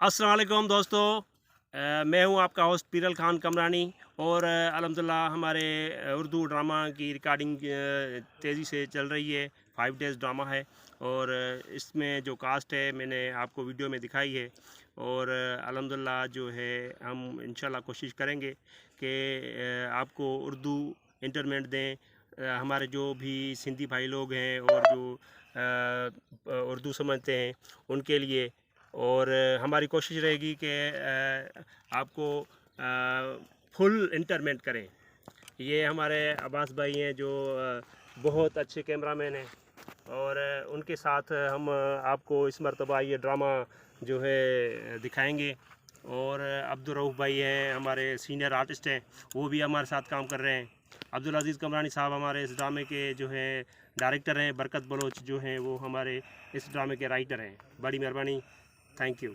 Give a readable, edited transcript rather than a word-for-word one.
अस्सलाम वालेकुम दोस्तों। मैं हूं आपका होस्ट पीरल खान कमरानी और अल्हम्दुलिल्लाह हमारे उर्दू ड्रामा की रिकॉर्डिंग तेज़ी से चल रही है। 5 डेज़ ड्रामा है और इसमें जो कास्ट है मैंने आपको वीडियो में दिखाई है और अल्हम्दुलिल्लाह जो है हम इंशाल्लाह कोशिश करेंगे कि आपको उर्दू इंटरमेंट दें। हमारे जो भी सिंधी भाई लोग हैं और जो उर्दू समझते हैं उनके लिए, और हमारी कोशिश रहेगी कि आपको फुल इंटरमेंट करें। ये हमारे अब्बास भाई हैं जो बहुत अच्छे कैमरामैन हैं और उनके साथ हम आपको इस मरतबा ये ड्रामा जो है दिखाएंगे। और अब्दुल रऊफ़ भाई हैं हमारे सीनियर आर्टिस्ट हैं, वो भी हमारे साथ काम कर रहे हैं। अब्दुल अज़ीज़ कमरानी साहब हमारे इस ड्रामे के जो है डायरेक्टर हैं। बरकत बलोच जो हैं वो हमारे इस ड्रामे के राइटर हैं। बड़ी मेहरबानी, थैंक यू।